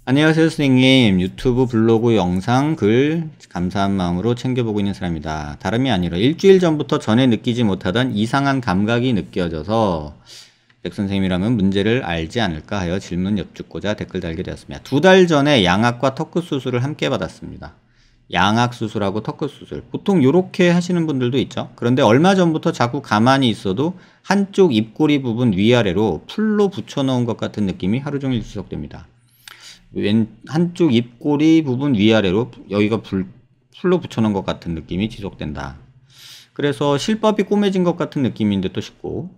안녕하세요 선생님. 유튜브 블로그 영상 글 감사한 마음으로 챙겨보고 있는 사람입니다. 다름이 아니라 일주일 전부터 전에 느끼지 못하던 이상한 감각이 느껴져서 백 선생님이라면 문제를 알지 않을까 하여 질문 여쭙고자 댓글 달게 되었습니다. 2달 전에 양악과 턱끝 수술을 함께 받았습니다. 양악 수술하고 턱끝 수술, 보통 이렇게 하시는 분들도 있죠. 그런데 얼마 전부터 자꾸 가만히 있어도 한쪽 입꼬리 부분 위아래로 풀로 붙여 놓은 것 같은 느낌이 하루 종일 지속됩니다. 한쪽 입꼬리 부분 위아래로 여기가 풀로 붙여놓은 것 같은 느낌이 지속된다. 그래서 실밥이 꼬매진 것 같은 느낌인데 또 싶고,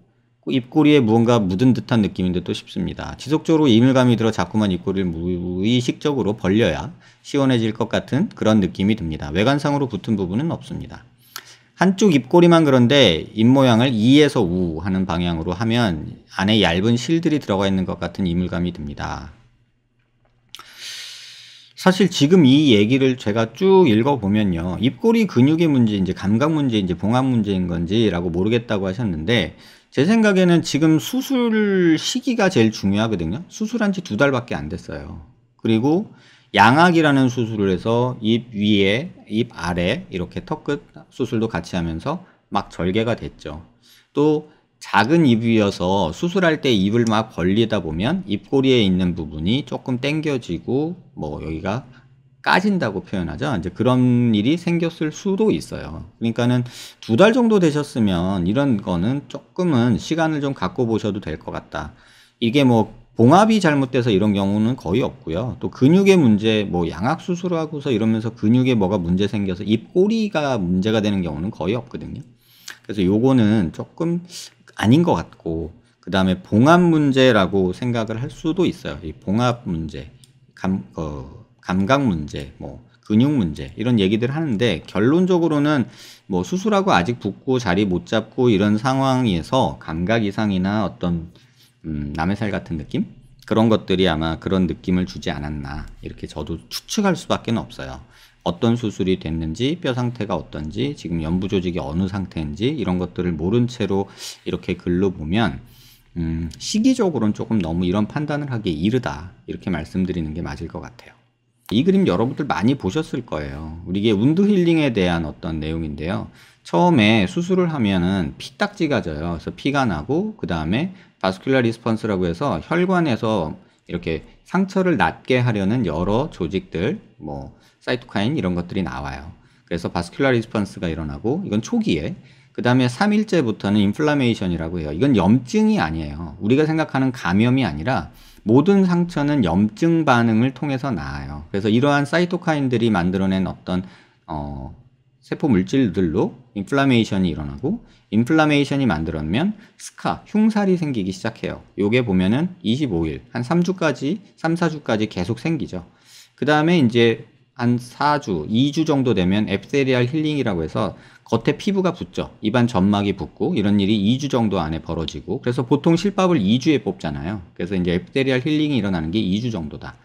입꼬리에 무언가 묻은 듯한 느낌인데 또 싶습니다. 지속적으로 이물감이 들어 자꾸만 입꼬리를 무의식적으로 벌려야 시원해질 것 같은 그런 느낌이 듭니다. 외관상으로 붙은 부분은 없습니다. 한쪽 입꼬리만 그런데 입모양을 이에서 우 하는 방향으로 하면 안에 얇은 실들이 들어가 있는 것 같은 이물감이 듭니다. 사실 지금 이 얘기를 제가 쭉 읽어보면요, 입꼬리 근육의 문제인지 감각 문제인지 봉합 문제인 건지 라고 모르겠다고 하셨는데, 제 생각에는 지금 수술 시기가 제일 중요하거든요. 수술한 지 2달밖에 안 됐어요. 그리고 양악이라는 수술을 해서 입 위에 입 아래 이렇게 턱끝 수술도 같이 하면서 막 절개가 됐죠. 또 작은 입이어서 수술할 때 입을 막 벌리다 보면 입꼬리에 있는 부분이 조금 당겨지고 뭐 여기가 까진다고 표현하죠. 이제 그런 일이 생겼을 수도 있어요. 그러니까는 2달 정도 되셨으면 이런 거는 조금은 시간을 좀 갖고 보셔도 될 것 같다. 이게 뭐 봉합이 잘못돼서 이런 경우는 거의 없고요. 또 근육의 문제, 뭐 양악 수술을 하고서 이러면서 근육에 뭐가 문제 생겨서 입꼬리가 문제가 되는 경우는 거의 없거든요. 그래서 요거는 조금 아닌 것 같고, 그 다음에 봉합 문제라고 생각을 할 수도 있어요. 이 봉합 문제, 감각 문제, 뭐 근육 문제 이런 얘기들 하는데, 결론적으로는 뭐 수술하고 아직 붓고 자리 못 잡고 이런 상황에서 감각 이상이나 어떤 남의 살 같은 느낌? 그런 것들이 아마 그런 느낌을 주지 않았나, 이렇게 저도 추측할 수밖에 없어요. 어떤 수술이 됐는지, 뼈 상태가 어떤지, 지금 연부 조직이 어느 상태인지 이런 것들을 모른 채로 이렇게 글로 보면 시기적으로는 조금 너무 이런 판단을 하기에 이르다, 이렇게 말씀드리는 게 맞을 것 같아요. 이 그림 여러분들 많이 보셨을 거예요. 이게 운드 힐링에 대한 어떤 내용인데요. 처음에 수술을 하면은 피딱지가 져요. 그래서 피가 나고, 그 다음에 바스큘라 리스폰스라고 해서 혈관에서 이렇게 상처를 낫게 하려는 여러 조직들, 뭐 사이토카인 이런 것들이 나와요. 그래서 바스큘라 리스폰스가 일어나고, 이건 초기에, 그 다음에 3일째부터는 인플라메이션이라고 해요. 이건 염증이 아니에요. 우리가 생각하는 감염이 아니라 모든 상처는 염증 반응을 통해서 나아요. 그래서 이러한 사이토카인들이 만들어낸 어떤 세포 물질들로 인플라메이션이 일어나고, 인플라메이션이 만들어내면 스카, 흉살이 생기기 시작해요. 요게 보면은 25일, 한 3주까지, 3, 4주까지 계속 생기죠. 그 다음에 이제 한 4주, 2주 정도 되면 앱세리알 힐링이라고 해서 겉에 피부가 붙죠. 입안 점막이 붙고, 이런 일이 2주 정도 안에 벌어지고, 그래서 보통 실밥을 2주에 뽑잖아요. 그래서 이제 앱세리알 힐링이 일어나는 게 2주 정도다.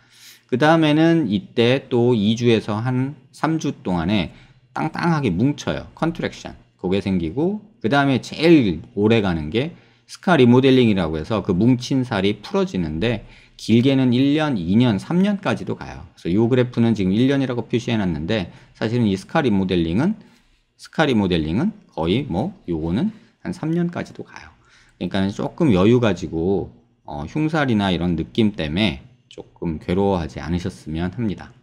그 다음에는 이때 또 2주에서 한 3주 동안에 땅땅하게 뭉쳐요. 컨트랙션. 그게 생기고, 그 다음에 제일 오래 가는 게 스카 리모델링이라고 해서 그 뭉친 살이 풀어지는데, 길게는 1년, 2년, 3년까지도 가요. 그래서 이 그래프는 지금 1년이라고 표시해 놨는데, 사실은 이 스카 리모델링은 거의 뭐 요거는 한 3년까지도 가요. 그러니까 조금 여유 가지고 흉살이나 이런 느낌 때문에 조금 괴로워하지 않으셨으면 합니다.